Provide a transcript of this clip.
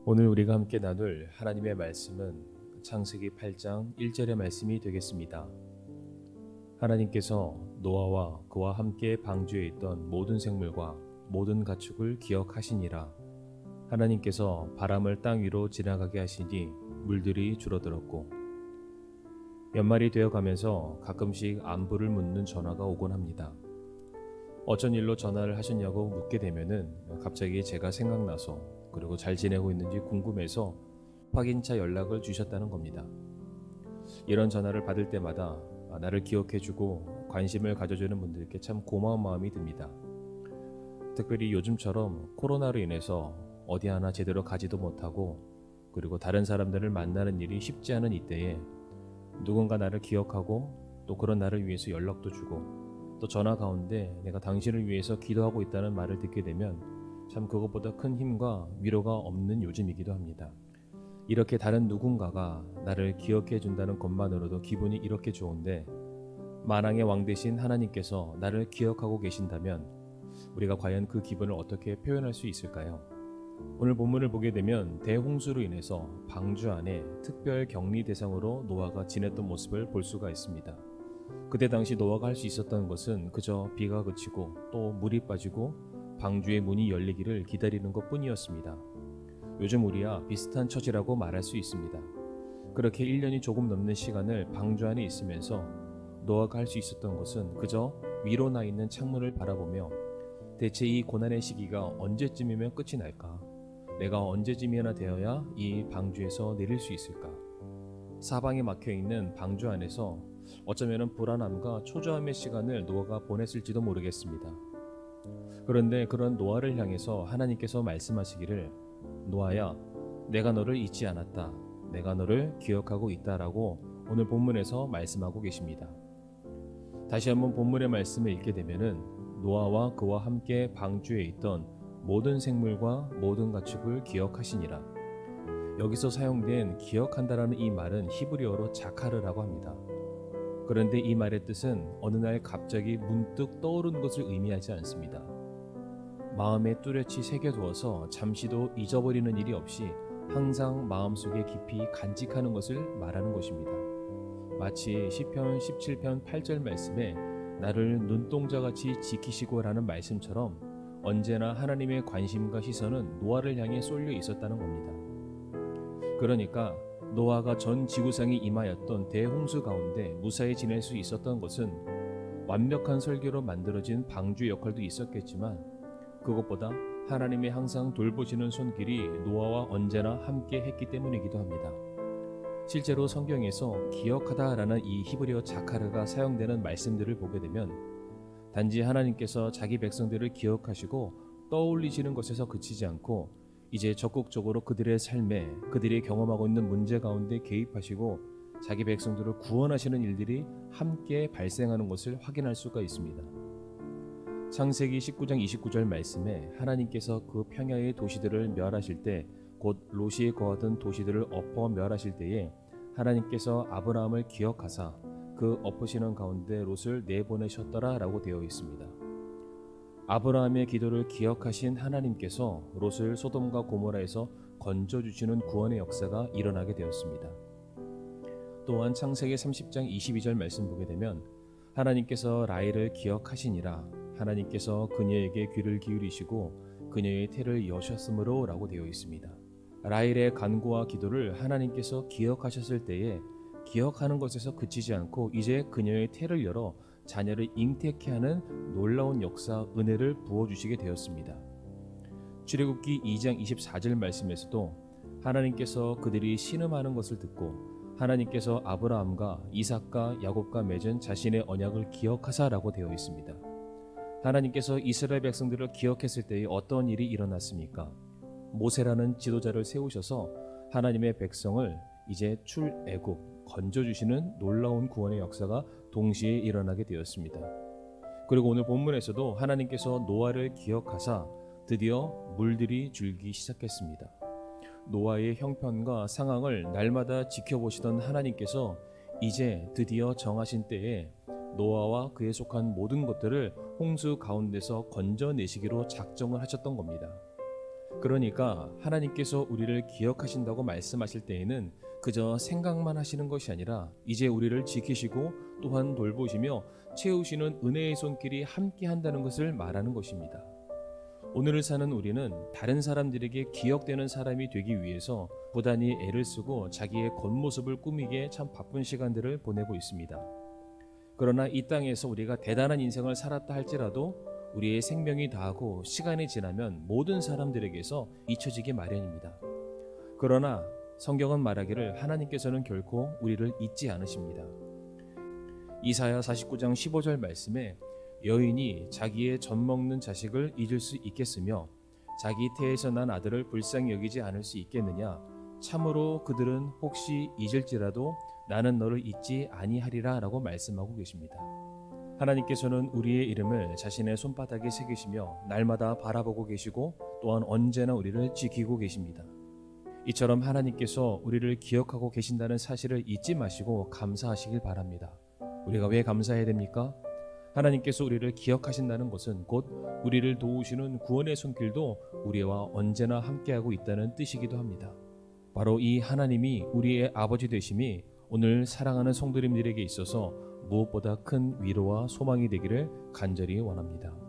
오늘 우리가 함께 나눌 하나님의 말씀은 창세기 8장 1절의 말씀이 되겠습니다. 하나님께서 노아와 그와 함께 방주에 있던 모든 생물과 모든 가축을 기억하시니라. 하나님께서 바람을 땅 위로 지나가게 하시니 물들이 줄어들었고. 연말이 되어가면서 가끔씩 안부를 묻는 전화가 오곤 합니다. 어쩐 일로 전화를 하셨냐고 묻게 되면은 갑자기 제가 생각나서 그리고 잘 지내고 있는지 궁금해서 확인차 연락을 주셨다는 겁니다. 이런 전화를 받을 때마다 나를 기억해주고 관심을 가져주는 분들께 참 고마운 마음이 듭니다. 특별히 요즘처럼 코로나로 인해서 어디 하나 제대로 가지도 못하고 그리고 다른 사람들을 만나는 일이 쉽지 않은 이때에 누군가 나를 기억하고 또 그런 나를 위해서 연락도 주고 또 전화 가운데 내가 당신을 위해서 기도하고 있다는 말을 듣게 되면 참 그것보다 큰 힘과 위로가 없는 요즘이기도 합니다. 이렇게 다른 누군가가 나를 기억해 준다는 것만으로도 기분이 이렇게 좋은데 만왕의 왕 되신 하나님께서 나를 기억하고 계신다면 우리가 과연 그 기분을 어떻게 표현할 수 있을까요? 오늘 본문을 보게 되면 대홍수로 인해서 방주 안에 특별 격리 대상으로 노아가 지냈던 모습을 볼 수가 있습니다. 그때 당시 노아가 할 수 있었던 것은 그저 비가 그치고 또 물이 빠지고 방주의 문이 열리기를 기다리는 것뿐이었습니다. 요즘 우리와 비슷한 처지라고 말할 수 있습니다. 그렇게 1년이 조금 넘는 시간을 방주 안에 있으면서 노아가 할 수 있었던 것은 그저 위로 나 있는 창문을 바라보며 대체 이 고난의 시기가 언제쯤이면 끝이 날까? 내가 언제쯤이나 되어야 이 방주에서 내릴 수 있을까? 사방에 막혀있는 방주 안에서 어쩌면 불안함과 초조함의 시간을 노아가 보냈을지도 모르겠습니다. 그런데 그런 노아를 향해서 하나님께서 말씀하시기를 노아야, 내가 너를 잊지 않았다. 내가 너를 기억하고 있다라고 오늘 본문에서 말씀하고 계십니다. 다시 한번 본문의 말씀을 읽게 되면은 노아와 그와 함께 방주에 있던 모든 생물과 모든 가축을 기억하시니라. 여기서 사용된 기억한다라는 이 말은 히브리어로 자카르라고 합니다. 그런데 이 말의 뜻은 어느 날 갑자기 문득 떠오른 것을 의미하지 않습니다. 마음에 뚜렷이 새겨두어서 잠시도 잊어버리는 일이 없이 항상 마음속에 깊이 간직하는 것을 말하는 것입니다. 마치 시편 17편 8절 말씀에 나를 눈동자같이 지키시고 라는 말씀처럼 언제나 하나님의 관심과 시선은 노아를 향해 쏠려 있었다는 겁니다. 그러니까 노아가 전 지구상에 임하였던 대홍수 가운데 무사히 지낼 수 있었던 것은 완벽한 설계로 만들어진 방주 역할도 있었겠지만 그것보다 하나님의 항상 돌보시는 손길이 노아와 언제나 함께 했기 때문이기도 합니다. 실제로 성경에서 기억하다라는 이 히브리어 자카르가 사용되는 말씀들을 보게 되면 단지 하나님께서 자기 백성들을 기억하시고 떠올리시는 것에서 그치지 않고 이제 적극적으로 그들의 삶에 그들이 경험하고 있는 문제 가운데 개입하시고 자기 백성들을 구원하시는 일들이 함께 발생하는 것을 확인할 수가 있습니다. 창세기 19장 29절 말씀에 하나님께서 그 평야의 도시들을 멸하실 때 곧 롯이 거하던 도시들을 엎어 멸하실 때에 하나님께서 아브라함을 기억하사 그 엎으시는 가운데 롯을 내보내셨더라 라고 되어 있습니다. 아브라함의 기도를 기억하신 하나님께서 롯을 소돔과 고모라에서 건져주시는 구원의 역사가 일어나게 되었습니다. 또한 창세기 30장 22절 말씀 보게 되면 하나님께서 라헬을 기억하시니라. 하나님께서 그녀에게 귀를 기울이시고 그녀의 태를 여셨으므로 라고 되어 있습니다. 라헬의 간구와 기도를 하나님께서 기억하셨을 때에 기억하는 것에서 그치지 않고 이제 그녀의 태를 열어 자녀를 잉태케 하는 놀라운 역사 은혜를 부어주시게 되었습니다. 출애굽기 2장 24절 말씀에서도 하나님께서 그들이 신음하는 것을 듣고 하나님께서 아브라함과 이삭과 야곱과 맺은 자신의 언약을 기억하사라고 되어 있습니다. 하나님께서 이스라엘 백성들을 기억했을 때에 어떤 일이 일어났습니까? 모세라는 지도자를 세우셔서 하나님의 백성을 이제 출애굽 건져주시는 놀라운 구원의 역사가 동시에 일어나게 되었습니다. 그리고 오늘 본문에서도 하나님께서 노아를 기억하사 드디어 물들이 줄기 시작했습니다. 노아의 형편과 상황을 날마다 지켜보시던 하나님께서 이제 드디어 정하신 때에 노아와 그에 속한 모든 것들을 홍수 가운데서 건져내시기로 작정을 하셨던 겁니다. 그러니까 하나님께서 우리를 기억하신다고 말씀하실 때에는 그저 생각만 하시는 것이 아니라 이제 우리를 지키시고 또한 돌보시며 채우시는 은혜의 손길이 함께 한다는 것을 말하는 것입니다. 오늘을 사는 우리는 다른 사람들에게 기억되는 사람이 되기 위해서 부단히 애를 쓰고 자기의 겉모습을 꾸미기에 참 바쁜 시간들을 보내고 있습니다. 그러나 이 땅에서 우리가 대단한 인생을 살았다 할지라도 우리의 생명이 다하고 시간이 지나면 모든 사람들에게서 잊혀지기 마련입니다. 그러나 성경은 말하기를 하나님께서는 결코 우리를 잊지 않으십니다. 이사야 49장 15절 말씀에 여인이 자기의 젖먹는 자식을 잊을 수 있겠으며 자기 태에서 난 아들을 불쌍히 여기지 않을 수 있겠느냐. 참으로 그들은 혹시 잊을지라도 나는 너를 잊지 아니하리라 라고 말씀하고 계십니다. 하나님께서는 우리의 이름을 자신의 손바닥에 새기시며 날마다 바라보고 계시고 또한 언제나 우리를 지키고 계십니다. 이처럼 하나님께서 우리를 기억하고 계신다는 사실을 잊지 마시고 감사하시길 바랍니다. 우리가 왜 감사해야 됩니까? 하나님께서 우리를 기억하신다는 것은 곧 우리를 도우시는 구원의 손길도 우리와 언제나 함께하고 있다는 뜻이기도 합니다. 바로 이 하나님이 우리의 아버지 되심이 오늘 사랑하는 성도님들에게 있어서 무엇보다 큰 위로와 소망이 되기를 간절히 원합니다.